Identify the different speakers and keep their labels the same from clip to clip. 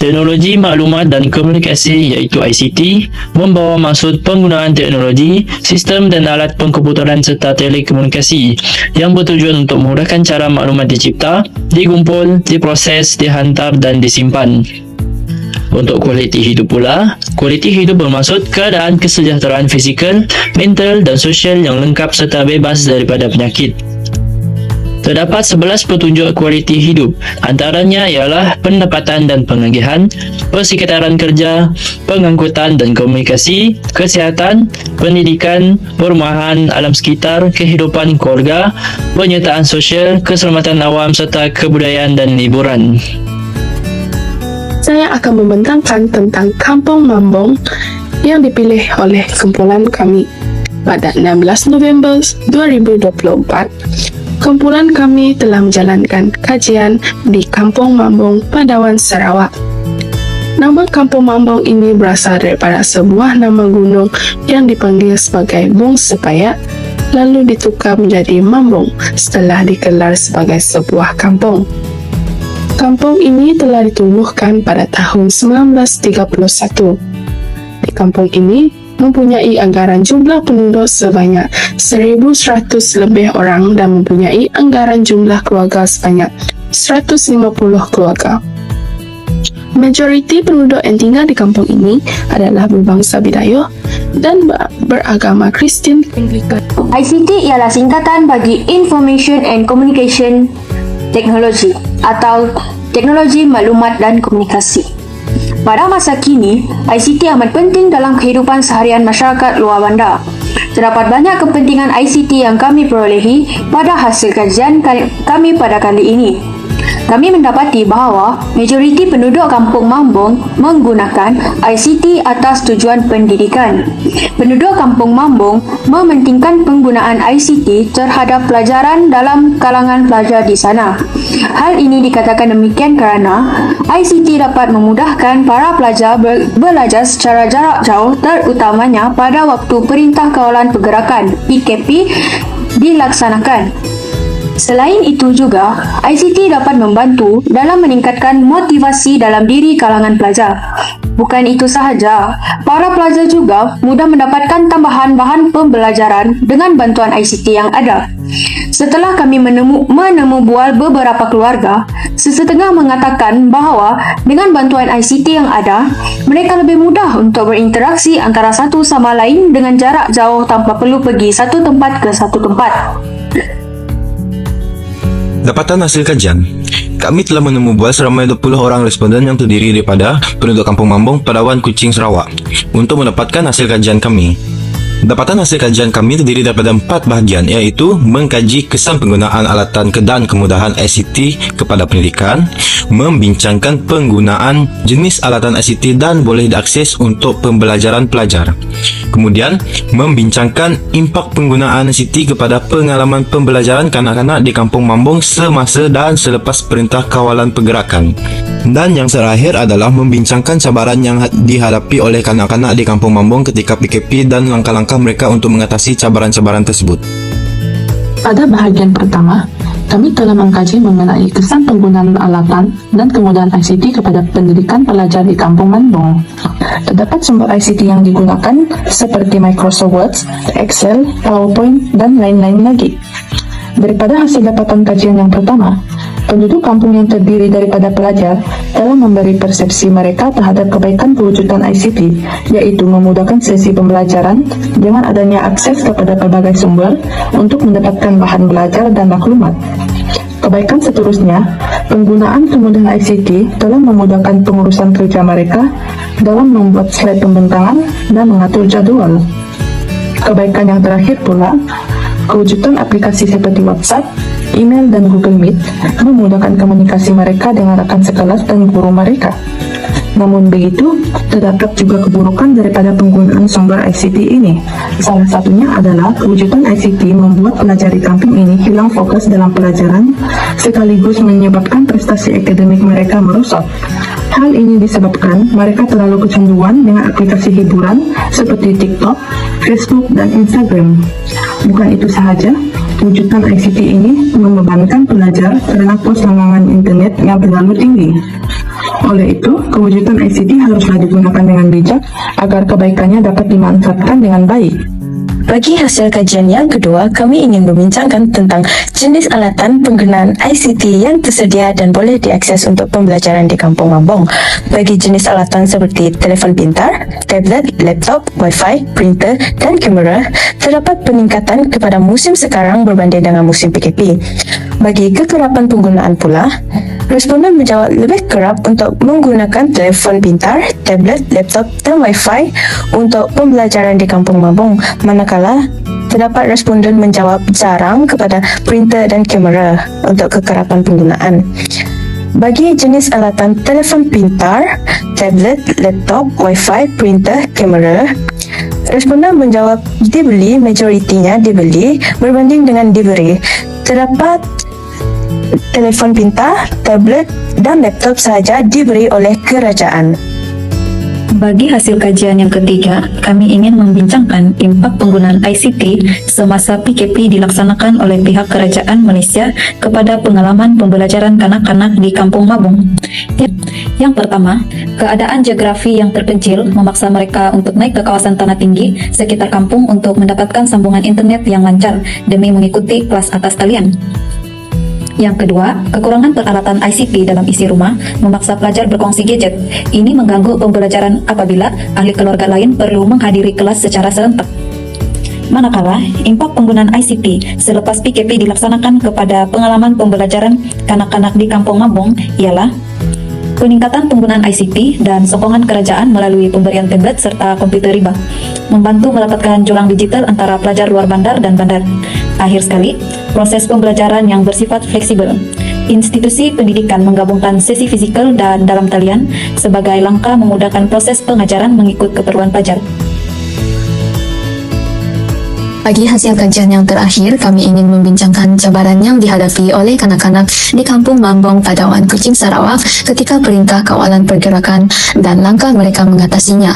Speaker 1: Teknologi maklumat dan komunikasi iaitu ICT membawa maksud penggunaan teknologi, sistem dan alat pengkomputeran serta telekomunikasi yang bertujuan untuk memudahkan cara maklumat dicipta, dikumpul, diproses, dihantar dan disimpan. Untuk kualiti hidup pula, kualiti hidup bermaksud keadaan kesejahteraan fizikal, mental dan sosial yang lengkap serta bebas daripada penyakit. Terdapat 11 petunjuk kualiti hidup, antaranya ialah pendapatan dan pengagihan, persekitaran kerja, pengangkutan dan komunikasi, kesihatan, pendidikan, perumahan, alam sekitar, kehidupan keluarga, penyertaan sosial, keselamatan awam serta kebudayaan dan hiburan.
Speaker 2: Saya akan membentangkan tentang Kampung Mambong yang dipilih oleh kumpulan kami pada 16 November 2024. Kumpulan kami telah menjalankan kajian di Kampung Mambong, Padawan, Sarawak. Nama Kampung Mambong ini berasal daripada sebuah nama gunung yang dipanggil sebagai Bung Sepayak, lalu ditukar menjadi Mambong setelah dikelar sebagai sebuah kampung. Kampung ini telah ditumbuhkan pada tahun 1931. Di kampung ini mempunyai anggaran jumlah penduduk sebanyak 1.100 lebih orang dan mempunyai anggaran jumlah keluarga sebanyak 150 keluarga. Majoriti penduduk yang tinggal di kampung ini adalah berbangsa Bidayuh dan beragama Kristian Anglican.
Speaker 3: ICT ialah singkatan bagi Information and Communication Technology atau Teknologi Maklumat dan Komunikasi. Pada masa kini, ICT amat penting dalam kehidupan seharian masyarakat luar bandar. Terdapat banyak kepentingan ICT yang kami perolehi pada hasil kajian kami pada kali ini. Kami mendapati bahawa majoriti penduduk Kampung Mambong menggunakan ICT atas tujuan pendidikan. Penduduk Kampung Mambong mementingkan penggunaan ICT terhadap pelajaran dalam kalangan pelajar di sana. Hal ini dikatakan demikian kerana ICT dapat memudahkan para pelajar belajar secara jarak jauh, terutamanya pada waktu Perintah Kawalan Pergerakan (PKP) dilaksanakan. Selain itu juga, ICT dapat membantu dalam meningkatkan motivasi dalam diri kalangan pelajar. Bukan itu sahaja, para pelajar juga mudah mendapatkan tambahan bahan pembelajaran dengan bantuan ICT yang ada. Setelah kami menemu bual beberapa keluarga, sesetengah mengatakan bahawa dengan bantuan ICT yang ada, mereka lebih mudah untuk berinteraksi antara satu sama lain dengan jarak jauh tanpa perlu pergi satu tempat ke satu tempat.
Speaker 4: Dapatan hasil kajian, kami telah menemu bual seramai 20 orang responden yang terdiri daripada penduduk Kampung Mambong, Padawan, Kuching, Sarawak untuk mendapatkan hasil kajian kami. Dapatan hasil kajian kami terdiri daripada 4 bahagian, iaitu mengkaji kesan penggunaan alatan dan kemudahan ICT kepada pendidikan, membincangkan penggunaan jenis alatan ICT dan boleh diakses untuk pembelajaran pelajar. Kemudian, membincangkan impak penggunaan ICT kepada pengalaman pembelajaran kanak-kanak di Kampung Mambong semasa dan selepas Perintah Kawalan Pergerakan. Dan yang terakhir adalah membincangkan cabaran yang dihadapi oleh kanak-kanak di Kampung Mambong ketika PKP dan langkah-langkah mereka untuk mengatasi cabaran-cabaran tersebut.
Speaker 2: Pada bahagian pertama, kami telah mengkaji mengenai kesan penggunaan alatan dan kemudahan ICT kepada pendidikan pelajar di Kampung Mambong. Terdapat sumber ICT yang digunakan seperti Microsoft Word, Excel, PowerPoint, dan lain-lain lagi. Daripada hasil dapatan kajian yang pertama, penduduk kampung yang terdiri daripada pelajar telah memberi persepsi mereka terhadap kebaikan pewujudan ICT, yaitu memudahkan sesi pembelajaran dengan adanya akses kepada pelbagai sumber untuk mendapatkan bahan belajar dan maklumat. Kebaikan seterusnya, penggunaan kemudahan ICT telah memudahkan pengurusan kerja mereka dalam membuat slide pembentangan dan mengatur jadwal. Kebaikan yang terakhir pula, kewujudan aplikasi seperti WhatsApp, email, dan Google Meet memudahkan komunikasi mereka dengan rekan sekelas dan guru mereka. Namun begitu, terdapat juga keburukan daripada penggunaan sumber ICT ini. Salah satunya adalah kewujudan ICT membuat pelajar di kampung ini hilang fokus dalam pelajaran, sekaligus menyebabkan prestasi akademik mereka merosot. Hal ini disebabkan mereka terlalu kecanduan dengan aplikasi hiburan seperti TikTok, Facebook, dan Instagram. Bukan itu sahaja, Wujudkan ICT ini membebankan pelajar karena pos langganan internet yang terlalu tinggi. Oleh itu, kewujudan ICT haruslah digunakan dengan bijak agar kebaikannya dapat dimanfaatkan dengan baik.
Speaker 5: Bagi hasil kajian yang kedua, kami ingin membincangkan tentang jenis alatan penggunaan ICT yang tersedia dan boleh diakses untuk pembelajaran di Kampung Mambong. Bagi jenis alatan seperti telefon pintar, tablet, laptop, wifi, printer, dan kamera, terdapat peningkatan kepada musim sekarang berbanding dengan musim PKP. Bagi kekerapan penggunaan pula, responden menjawab lebih kerap untuk menggunakan telefon pintar, tablet, laptop, dan wifi untuk pembelajaran di Kampung Mambong, manakala terdapat responden menjawab jarang kepada printer dan kamera untuk kekerapan penggunaan. Bagi jenis alatan telefon pintar, tablet, laptop, wifi, printer, kamera, responden menjawab dibeli, majoritinya dibeli berbanding dengan diberi. Terdapat telefon pintar, tablet, dan laptop sahaja diberi oleh kerajaan.
Speaker 6: Bagi hasil kajian yang ketiga, kami ingin membincangkan impak penggunaan ICT semasa PKP dilaksanakan oleh pihak kerajaan Malaysia kepada pengalaman pembelajaran kanak-kanak di Kampung Mambong. Yang pertama, keadaan geografi yang terpencil memaksa mereka untuk naik ke kawasan tanah tinggi sekitar kampung untuk mendapatkan sambungan internet yang lancar demi mengikuti kelas atas talian. Yang kedua, kekurangan peralatan ICT dalam isi rumah memaksa pelajar berkongsi gadget. Ini mengganggu pembelajaran apabila ahli keluarga lain perlu menghadiri kelas secara serentak. Manakala, impak penggunaan ICT selepas PKP dilaksanakan kepada pengalaman pembelajaran kanak-kanak di Kampung Mambong ialah peningkatan penggunaan ICT dan sokongan kerajaan melalui pemberian tablet serta komputer riba, membantu mendapatkan jurang digital antara pelajar luar bandar dan bandar. Akhir sekali, proses pembelajaran yang bersifat fleksibel. Institusi pendidikan menggabungkan sesi fizikal dan dalam talian sebagai langkah memudahkan proses pengajaran mengikut keperluan pelajar.
Speaker 7: Bagi hasil kajian yang terakhir, kami ingin membincangkan cabaran yang dihadapi oleh kanak-kanak di Kampung Mambong pada Wan Kuching, Sarawak ketika Perintah Kawalan Pergerakan dan langkah mereka mengatasinya.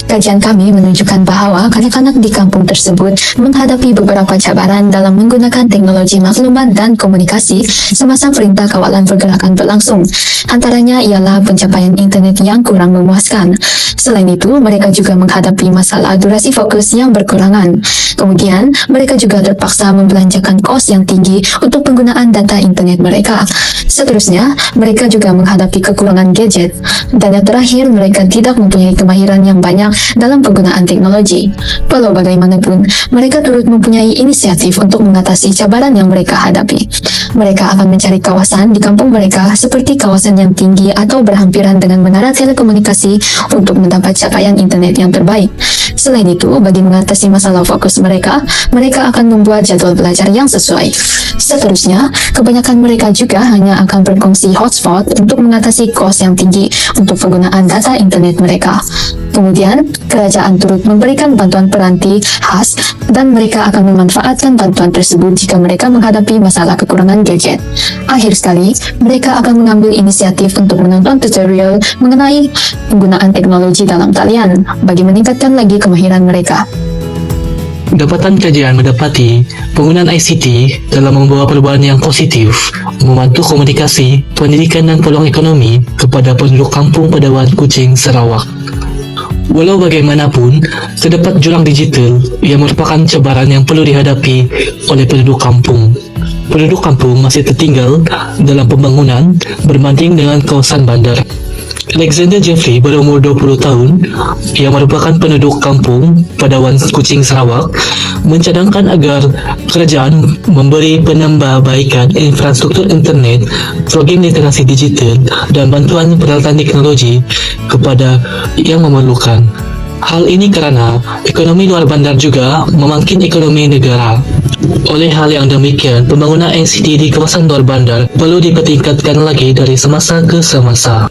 Speaker 7: Kajian kami menunjukkan bahawa kanak-kanak di kampung tersebut menghadapi beberapa cabaran dalam menggunakan teknologi maklumat dan komunikasi semasa Perintah Kawalan Pergerakan berlangsung. Antaranya ialah pencapaian internet yang kurang memuaskan. Selain itu, mereka juga menghadapi masalah durasi fokus yang berkurangan. Kemudian, mereka juga terpaksa membelanjakan kos yang tinggi untuk penggunaan data internet mereka. Seterusnya, mereka juga menghadapi kekurangan gadget. Dan yang terakhir, mereka tidak mempunyai kemahiran yang banyak dalam penggunaan teknologi. Walau bagaimanapun, mereka turut mempunyai inisiatif untuk mengatasi cabaran yang mereka hadapi. Mereka akan mencari kawasan di kampung mereka seperti kawasan yang tinggi atau berhampiran dengan menara telekomunikasi untuk mendapat capaian internet yang terbaik. Selain itu, bagi mengatasi masalah fokus mereka akan membuat jadwal belajar yang sesuai. Seterusnya, kebanyakan mereka juga hanya akan berkongsi hotspot untuk mengatasi kos yang tinggi untuk penggunaan data internet mereka. Kemudian, kerajaan turut memberikan bantuan peranti khas dan mereka akan memanfaatkan bantuan tersebut jika mereka menghadapi masalah kekurangan gadget. Akhir sekali, mereka akan mengambil inisiatif untuk menonton tutorial mengenai penggunaan teknologi dalam talian bagi meningkatkan lagi kemahiran mereka.
Speaker 1: Dapatan kajian mendapati penggunaan ICT dalam membawa perubahan yang positif, membantu komunikasi, pendidikan dan peluang ekonomi kepada penduduk kampung pada Wan Kuching, Sarawak. Walau bagaimanapun, terdapat jurang digital yang merupakan cabaran yang perlu dihadapi oleh penduduk kampung. Penduduk kampung masih tertinggal dalam pembangunan berbanding dengan kawasan bandar. Alexander Jeffrey berumur 20 tahun yang merupakan penduduk kampung pada Wan Kuching, Sarawak mencadangkan agar kerajaan memberi penambahbaikan infrastruktur internet, program literasi digital dan bantuan peralatan teknologi kepada yang memerlukan. Hal ini kerana ekonomi luar bandar juga memangkin ekonomi negara. Oleh hal yang demikian, pembangunan ICT di kawasan luar bandar perlu dipertingkatkan lagi dari semasa ke semasa.